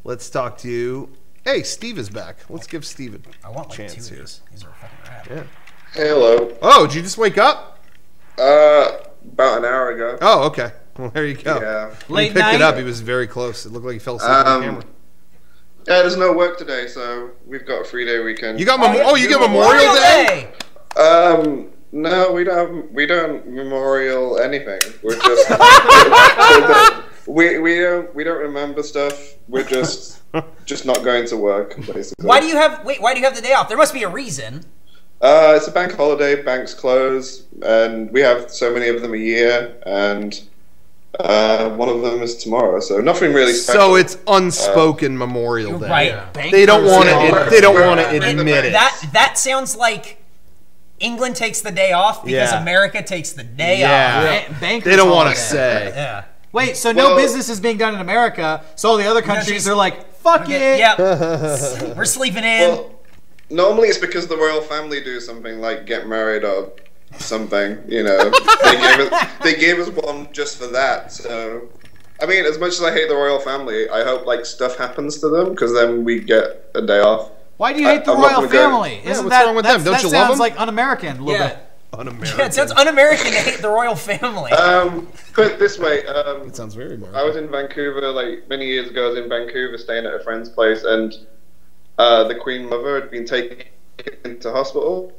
Let's talk to you. Hey, Steve is back. Let's give Steve a chance here. These are fucking rad. Yeah. Hello. Oh, did you just wake up? About an hour ago. Oh, okay. Well, there you go. Yeah. When he picked it up, he was very close. It looked like he fell asleep on the camera. Yeah, there's no work today, so we've got a 3-day weekend. You got you get Memorial Day? No, we don't memorial anything. We're just we don't remember stuff. We're just not going to work, basically. Why do you have the day off? There must be a reason. It's a bank holiday, banks close, and we have so many of them a year, and one of them is tomorrow, so nothing really special. So it's unspoken Memorial Day. Right. Yeah. They don't want to. They don't want to admit it. That sounds like England takes the day off because America takes the day off. They don't want to say. Yeah. Wait, so no business is being done in America, so all the other countries are like, fuck it. Yep. We're sleeping in. Well, normally it's because the royal family do something like get married or something, you know. They gave us one just for that. So, I mean, as much as I hate the royal family, I hope like stuff happens to them because then we get a day off. Why do you hate the royal family? What's wrong with them? Don't you love them? That sounds like un-American a little bit. Un-American. Yeah, it sounds un-American to hate the royal family. Put it this way. It sounds very American. I was in Vancouver like many years ago. I was in Vancouver staying at a friend's place, and the Queen Mother had been taken to hospital,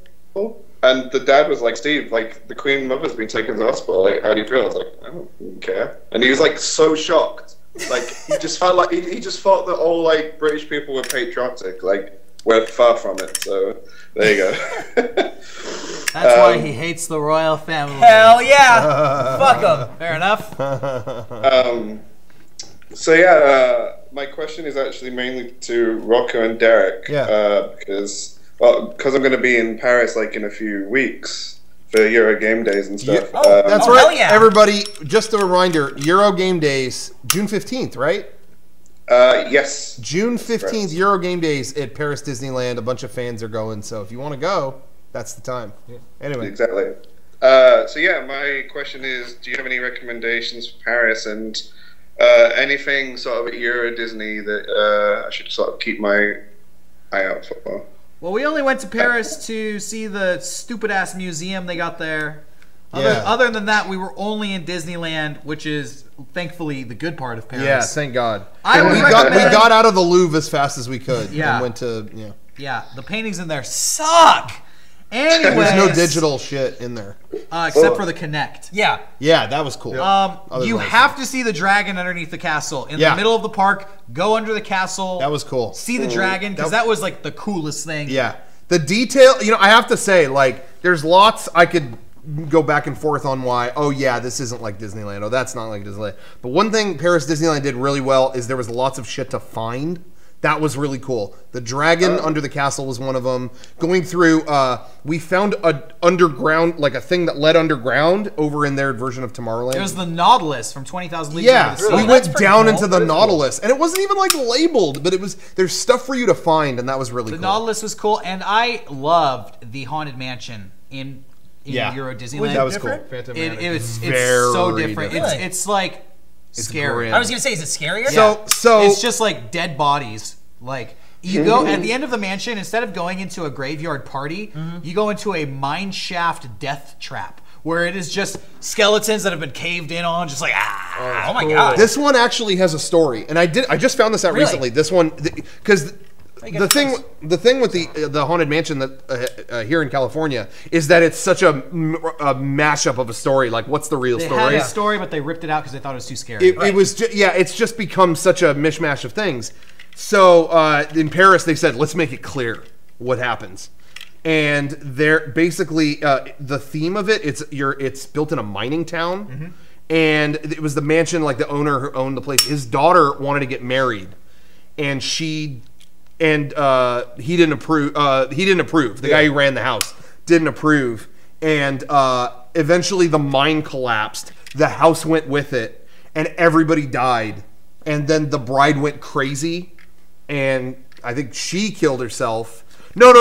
and the dad was like, "Steve, like the Queen Mother's been taken to hospital. Like, how do you feel?" I was like, "I don't care," and he was like so shocked. Like he just felt like he just thought that all like British people were patriotic. Like we're far from it. So there you go. That's why he hates the royal family. Hell yeah! Fuck them. Fair enough. So yeah, my question is actually mainly to Rocco and Derrick. Yeah. Because I'm going to be in Paris like in a few weeks for Euro Game Days and stuff. Yeah. That's right. Hell yeah. Everybody, just a reminder, Euro Game Days, June 15th, right? Yes. June 15th, Euro Game Days at Paris Disneyland. A bunch of fans are going, so if you want to go, that's the time. Yeah. Anyway. Exactly. So yeah, my question is, do you have any recommendations for Paris and anything sort of at Euro Disney that I should sort of keep my eye out for? Well, we only went to Paris to see the stupid-ass museum they got there. Other than that, we were only in Disneyland, which is thankfully the good part of Paris. Yeah, thank God. We got out of the Louvre as fast as we could. Yeah. And went to, Yeah, the paintings in there suck. Anyway, there's no digital shit in there. Except for the Connect. Yeah. Yeah, that was cool. You have to see the dragon underneath the castle. In the middle of the park, go under the castle. That was cool. See the dragon, because that was like the coolest thing. Yeah. The detail, I have to say, like, there's lots I could go back and forth on why, oh yeah, this isn't like Disneyland. Oh, that's not like Disneyland. But one thing Paris Disneyland did really well is there was lots of shit to find. That was really cool. The dragon under the castle was one of them. Going through, we found a underground, like a thing that led underground over in their version of Tomorrowland. It was the Nautilus from 20,000 Leagues Yeah, Under the Sea. we went down into the Nautilus, and it wasn't even like labeled, but there's stuff for you to find, and that was really cool. The Nautilus was cool, and I loved the Haunted Mansion in Euro Disneyland. That was cool. It's so different. It's like scary. grim. I was gonna say, is it scarier? So it's just like dead bodies. Like you go at the end of the mansion, instead of going into a graveyard party, you go into a mine shaft death trap where it is just skeletons that have been caved in on, just like oh my god. This one actually has a story, and I just found this out recently. This one, because the thing with the Haunted Mansion that here in California is that it's such a mashup of a story. Like, what's the real story? They had a story, but they ripped it out because they thought it was too scary. It was it's just become such a mishmash of things. So in Paris, they said, let's make it clear what happens. And they're basically the theme of it. It's built in a mining town, and it was the mansion, like the owner who owned the place. His daughter wanted to get married, and he didn't approve. The guy who ran the house didn't approve, and eventually the mine collapsed. The house went with it, and everybody died. And then the bride went crazy, and I think she killed herself. No.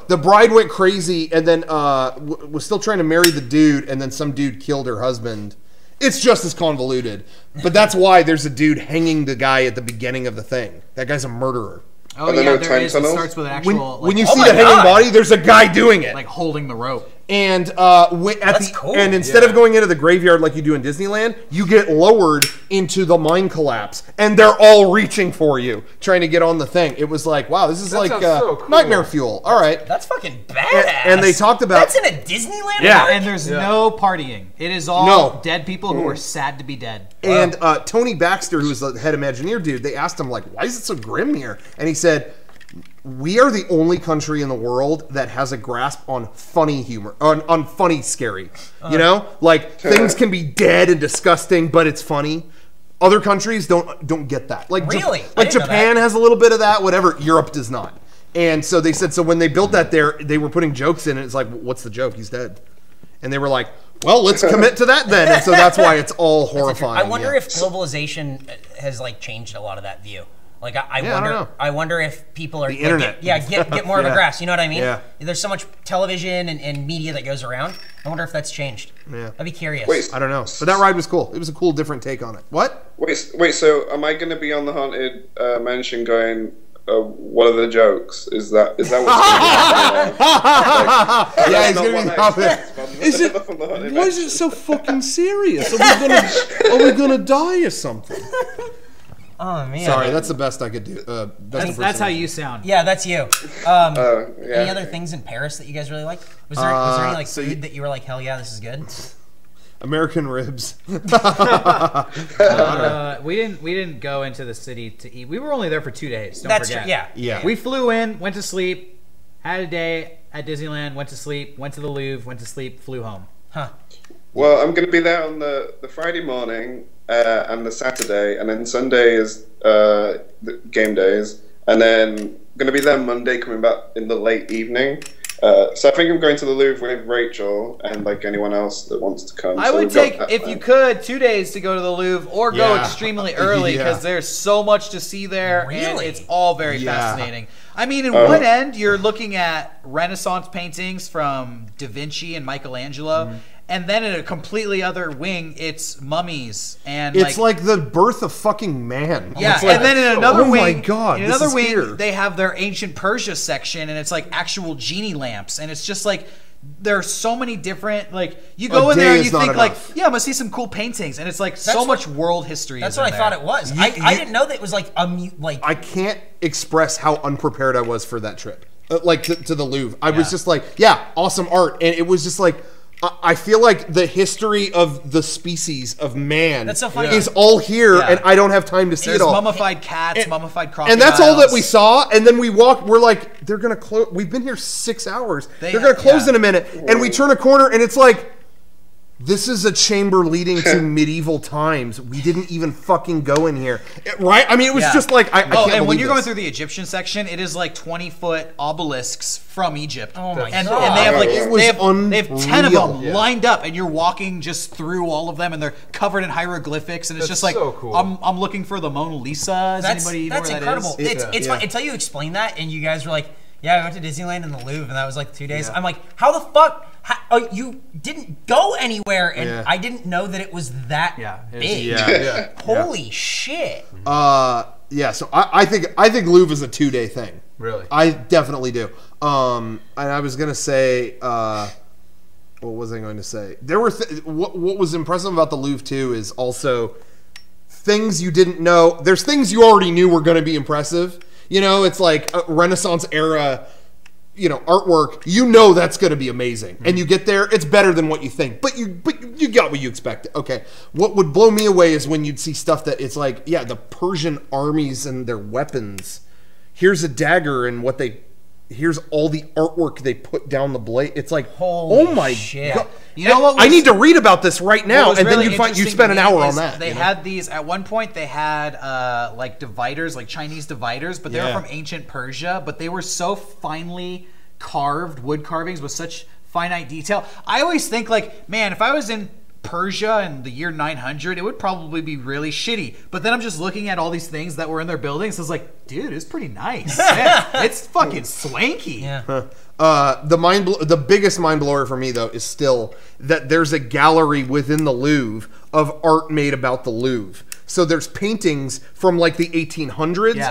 The bride went crazy, and then was still trying to marry the dude, and then some dude killed her husband. It's just as convoluted. But that's why there's a dude hanging the guy at the beginning of the thing. That guy's a murderer. Oh yeah, there is. It starts with an actual. When you see the hanging body, there's a guy doing it, like holding the rope. And and instead of going into the graveyard like you do in Disneyland, you get lowered into the mine collapse, and they're all reaching for you, trying to get on the thing. It was like, wow, this is like so cool. Nightmare fuel. All right, that's fucking badass. And they talked about that's in a Disneyland. Yeah, park? and there's no partying. It is all dead people who are sad to be dead. And Tony Baxter, who's the head Imagineer dude, they asked him like, why is it so grim here? And he said, we are the only country in the world that has a grasp on funny humor, on funny scary. You know, like things can be dead and disgusting, but it's funny. Other countries don't get that. Like really, like Japan has a little bit of that. Whatever, Europe does not. And so they said, so when they built that there, they were putting jokes in it. It's like, what's the joke? He's dead. And they were like, well, let's commit to that then. And so that's why it's all horrifying. I wonder if globalization has like changed a lot of that view. Like I wonder if people are the internet. Get more of a grasp. You know what I mean? Yeah. There's so much television and media that goes around. I wonder if that's changed. Yeah. I'd be curious. Wait, I don't know, but that ride was cool. It was a cool, different take on it. What? Wait. So am I going to be on the haunted mansion going? What are the jokes? Is that what's going on? Yeah, he's gonna be haunted. Is it? Why is it so fucking serious? Are we gonna die or something? Oh man! Sorry, that's the best I could do. That's how you sound. Yeah, that's you. Yeah. Any other things in Paris that you guys really liked? Was there any like food that you were like, hell yeah, this is good? American ribs. We didn't go into the city to eat. We were only there for 2 days. Don't forget. Yeah. We flew in, went to sleep, had a day at Disneyland, went to sleep, went to the Louvre, went to sleep, flew home. Huh. Well, I'm going to be there on the Friday morning and the Saturday, and then Sunday is the game days, and then I'm going to be there Monday, coming back in the late evening. So I think I'm going to the Louvre with Rachel and like anyone else that wants to come. I would take, if you could, 2 days to go to the Louvre or go extremely early because there's so much to see there and it's all very fascinating. I mean, in one end, you're looking at Renaissance paintings from Da Vinci and Michelangelo. And then in a completely other wing, it's mummies and it's like the birth of fucking man. Yeah, like, and then in another wing, my God, in another wing, they have their ancient Persia section, and it's like actual genie lamps, and it's just like there are so many different like you go in there and you think like I'm gonna see some cool paintings, and it's like so much world history. That's what I thought it was. I didn't know that it was like I can't express how unprepared I was for that trip, like to the Louvre. I was just like, awesome art, and it was just like. I feel like the history of the species of man is all here, and I don't have time to see it all. There's mummified cats, mummified crocodiles. And that's all that we saw, and then we walked, we're like, they're going to close. We've been here 6 hours. They're going to close in a minute. And we turn a corner, and it's like, this is a chamber leading to medieval times. We didn't even fucking go in here. Right? I mean, it was just like, I can't and when you're this. going through the Egyptian section, it is like 20-foot obelisks from Egypt. Oh my God. And they have like, they have 10 of them Yeah. lined up, and you're walking just through all of them, and they're covered in hieroglyphics, and it's just like, so cool. I'm looking for the Mona Lisa. Is anybody know where that incredible. is? It's fun. Until you explain that, and you guys were like, yeah, I went to Disneyland and the Louvre, and that was like 2 days. I'm like, how the fuck? You didn't go anywhere, and I didn't know that it was that big. Holy shit. So I think Louvre is a 2 day thing. Really? I definitely do. And I was gonna say, what was I going to say? There were what was impressive about the Louvre too is also things you didn't know. There's things you already knew were going to be impressive. You know, it's like a Renaissance era, artwork. You know that's going to be amazing, and you get there, it's better than what you think. But you got what you expected. Okay, what would blow me away is when you'd see stuff that it's like, the Persian armies and their weapons. Here's a dagger and here's all the artwork they put down the blade. It's like, oh my God. You know what? I need to read about this right now, and really then you spend an hour on that. They had these at one point. They had like dividers, like Chinese dividers, but they were from ancient Persia. But they were so finely carved, wood carvings with such finite detail. I always think like, man, if I was in Persia in the year 900, it would probably be really shitty. But then I'm just looking at all these things that were in their buildings. I was like, dude, it's pretty nice. Man, it's fucking swanky. Yeah. The biggest mind blower for me though is still that there's a gallery within the Louvre of art made about the Louvre. So there's paintings from like the 1800s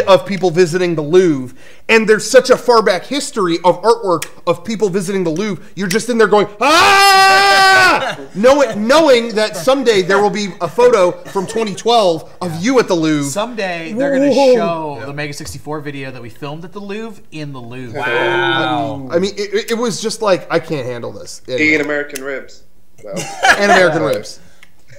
of people visiting the Louvre, and there's such a far back history of artwork of people visiting the Louvre. You're just in there going, ah, knowing that someday there will be a photo from 2012 of you at the Louvre. Someday they're going to show the Mega64 video that we filmed at the Louvre in the Louvre. Wow. I mean, it was just like, I can't handle this. Eating American ribs. And American ribs.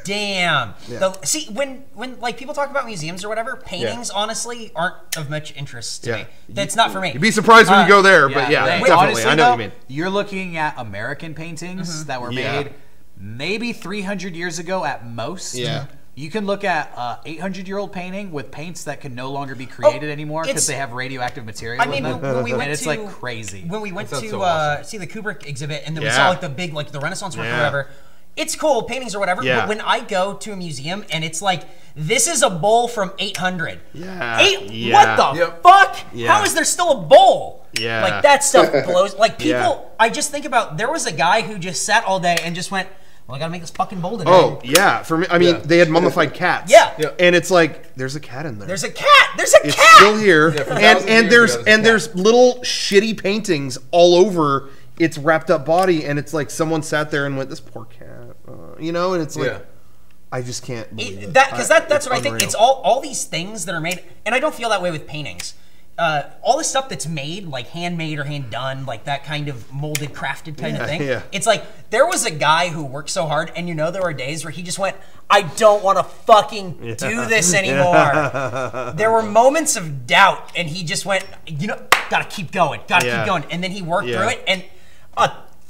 Damn. Yeah. See, when like people talk about museums or whatever, paintings honestly aren't of much interest to me. That's not for me. You'd be surprised when you go there, but definitely. Honestly, I know what you mean. You're looking at American paintings that were made maybe 300 years ago at most. Yeah. You can look at 800-year-old painting with paints that can no longer be created anymore because they have radioactive material in them. When we went and it's like crazy. When we went to see the Kubrick exhibit and then we saw like the big the Renaissance work or whatever. It's cool, paintings or whatever, but when I go to a museum and it's like, this is a bowl from 800. What the fuck? How is there still a bowl? Like, that stuff blows. Like, people, I just think about, there was a guy who just sat all day and just went, well, I gotta make this fucking bowl today. Oh, yeah. For me, I mean, they had mummified cats. And it's like, there's a cat in there. There's a cat! There's a cat! It's still here. And there's little shitty paintings all over its wrapped up body, and it's like someone sat there and went, this poor cat. And it's like, I just can't believe it. That's what I think. It's all these things that are made, and I don't feel that way with paintings. All the stuff that's made, like handmade or hand done, like that kind of molded, crafted kind of thing. It's like, there was a guy who worked so hard, and there were days where he just went, I don't want to fucking do this anymore. There were moments of doubt, and he just went, gotta keep going, keep going. And then he worked through it, and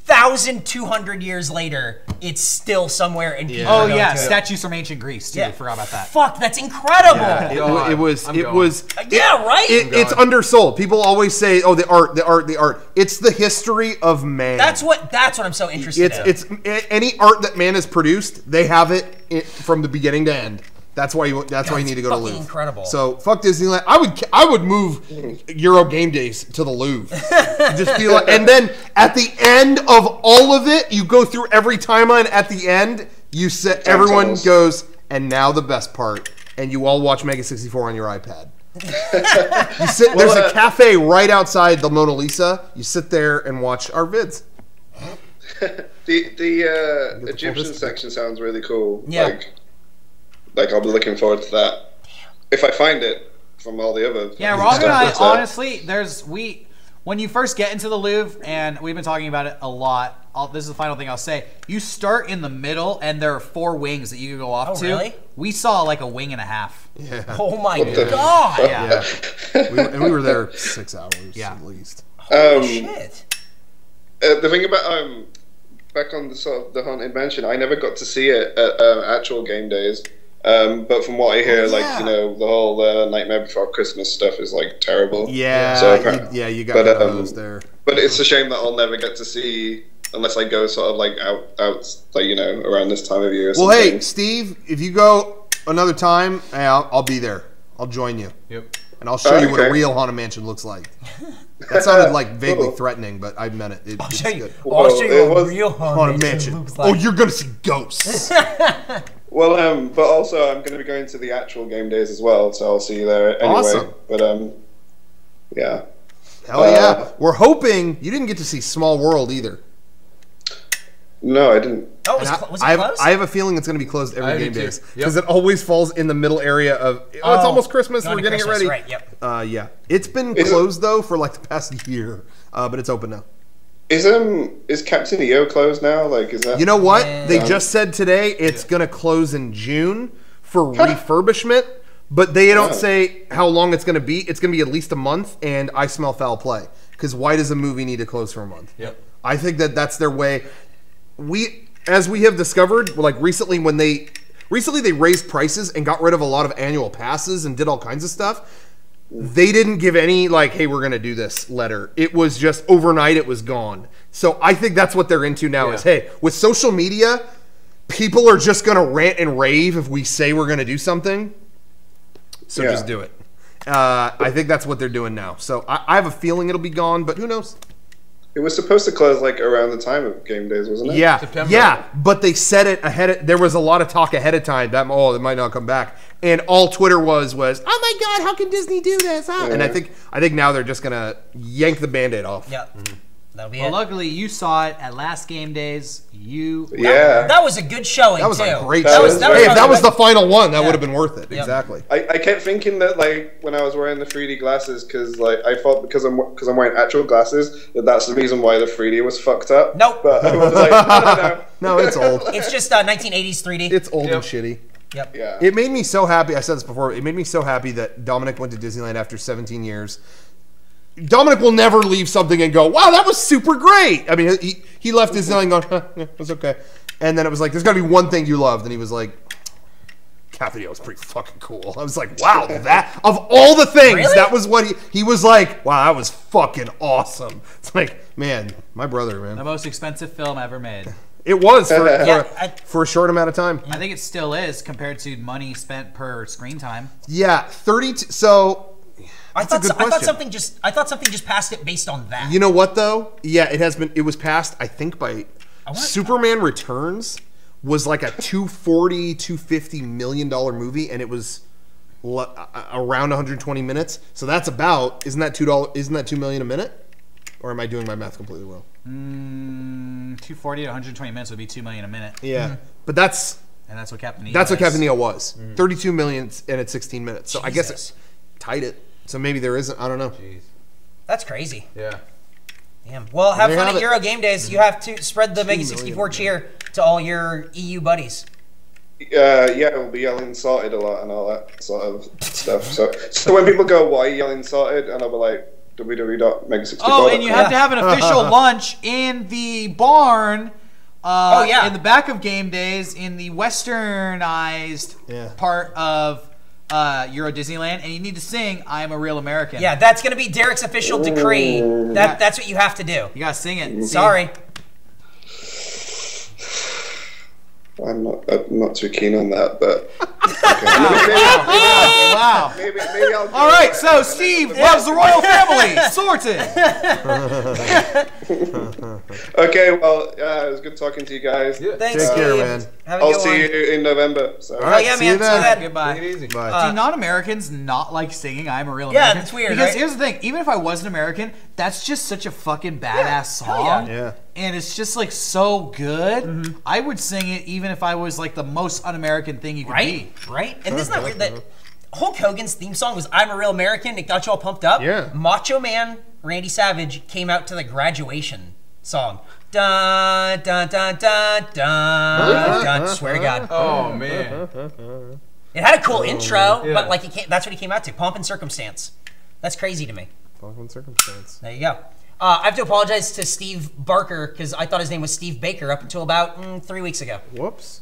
1,200 years later, it's still somewhere. And statues from ancient Greece too. I forgot about that. Fuck, that's incredible. It was. Right. It's undersold. People always say, "Oh, the art." It's the history of man. That's what I'm so interested in. It's any art that man has produced. They have it from the beginning to end. That's why you need to go to Louvre. Incredible. So fuck Disneyland. I would move Euro game days to the Louvre. Just be like, and then at the end of all of it, you go through every timeline. At the end, everyone goes, and now the best part, and you all watch Mega64 on your iPad. There's a cafe right outside the Mona Lisa. You sit there and watch our vids. The Egyptian section sounds really cool. Yeah. Like I'll be looking forward to that. If I find it from all the other. Yeah, Rob and I, honestly, when you first get into the Louvre, and we've been talking about it a lot, this is the final thing I'll say. You start in the middle, and there are 4 wings that you can go off to. Really? We saw like a wing and a half. Yeah. Oh my god! We were there 6 hours at least. Shit. The thing about back on the sort of the Haunted Mansion, I never got to see it at actual game days. But from what I hear, the whole Nightmare Before Christmas stuff is like terrible. Yeah, so, you got those there. But it's a shame that I'll never get to see unless I go sort of like out around this time of year. Or something. Hey, Steve, if you go another time, I'll be there. I'll join you. Yep. And I'll show you what a real Haunted Mansion looks like. That sounded like vaguely threatening, but I meant it. I'll show you a real Haunted Mansion looks like. Oh, you're gonna see ghosts. Well, but also I'm going to be going to the actual game days as well, so I'll see you there anyway. Awesome. But yeah. Hell yeah! We're hoping you didn't get to see Small World either. No, I didn't. Oh, was it closed? I have a feeling it's going to be closed every game days because it always falls in the middle area of. It's almost Christmas. We're getting it ready. Right, yep. Yeah, it's been closed though for like the past year, but it's open now. Is Captain EO closed now? Like, is that? You know what? They just said today it's going to close in June for refurbishment, but they don't say how long it's going to be. It's going to be at least a month, and I smell foul play because why does a movie need to close for a month? Yep. I think that's their way. As we have discovered, like recently they raised prices and got rid of a lot of annual passes and did all kinds of stuff. They didn't give any, like, hey, we're going to do this letter. It was just overnight, it was gone. So I think that's what they're into now is, hey, with social media, people are just going to rant and rave if we say we're going to do something. So just do it. I think that's what they're doing now. So I have a feeling it'll be gone, but who knows? It was supposed to close like around the time of game days, wasn't it? Yeah, September. yeah. But they said it ahead. There was a lot of talk ahead of time that it might not come back, and all Twitter was, oh my God, how can Disney do this? Huh? And I think now they're just gonna yank the Band-Aid off. Yeah. That'll be Well, it. luckily you saw it at last game days. That was a good showing. That was too. a great That show. was Hey, if that was the final one, that would have been worth it. Yep. Exactly. I kept thinking that like when I was wearing the 3D glasses, because like I thought because I'm wearing actual glasses that's the reason why the 3D was fucked up. Nope. But I was like, no. No, it's old. It's just 1980s 3D. It's old and shitty. Yep. Yeah. It made me so happy. I said this before. It made me so happy that Dominic went to Disneyland after 17 years. Dominic will never leave something and go, wow, that was super great. I mean, he left Disneyland going, yeah, it was okay. And then it was like, there's got to be one thing you loved. And he was like, Cathy was pretty fucking cool. I was like, wow, that, of all the things, Really? that was what he was like, wow, that was fucking awesome. It's like, man, my brother, man. The most expensive film ever made. It was Yeah, for a short amount of time. I think it still is compared to money spent per screen time. Yeah, 32. So I that's a thought good question. something just passed it based on that. You know what though? Yeah, it was passed, I think, by Superman Returns was like a $250 million movie, and it was around 120 minutes. So that's about isn't that $2 million a minute? Or am I doing my math completely wrong? 240 to 120 minutes would be $2 million a minute. Yeah. But that's what Captain EO what is. Captain EO was. 32 million and it's 16 minutes. So I guess it tied it. So maybe there isn't. I don't know. Jeez. That's crazy. Yeah. Damn. Well, have There fun you at have Euro Game Days. You have to spread the Mega64 cheer to all your EU buddies. Yeah, we'll be yelling sorted a lot and all that sort of stuff. So when people go, why are you yelling sorted? And I'll be like, www.mega64. Oh, and you have to have an official lunch in the barn. In the back of game days, in the westernized part of Euro Disneyland, and you need to sing "I Am a Real American." Yeah, that's gonna be Derek's official decree. That's what you have to do. You gotta sing it. Sorry. I'm not too keen on that, but Wow. maybe I'll do All right, it. so Steve loves the royal family. Sorted. Okay, well, it was good talking to you guys. Yeah. Thanks, Take care, Steve. man. Have a I'll good see one. you in November. So. All right, yeah, see man. you then. See you then. Goodbye. Take it easy. Bye. Do non-Americans not like singing "I'm a Real Yeah, American"? that's weird, Because right? here's the thing: even if I wasn't American, that's just such a fucking badass song. Yeah. And it's just like so good. I would sing it even if I was like the most un-American thing you could be. Right? And isn't that weird that Hulk Hogan's theme song was "I'm a Real American"? It got you all pumped up. Yeah. Macho Man Randy Savage came out to the Graduation song. Dun dun dun dun dun. dun. Swear to God. Oh man. It had a cool intro, but like that's what he came out to. Pomp and Circumstance. That's crazy to me. Fucking circumstance. There you go. I have to apologize to Steve Barker because I thought his name was Steve Baker up until about 3 weeks ago. Whoops.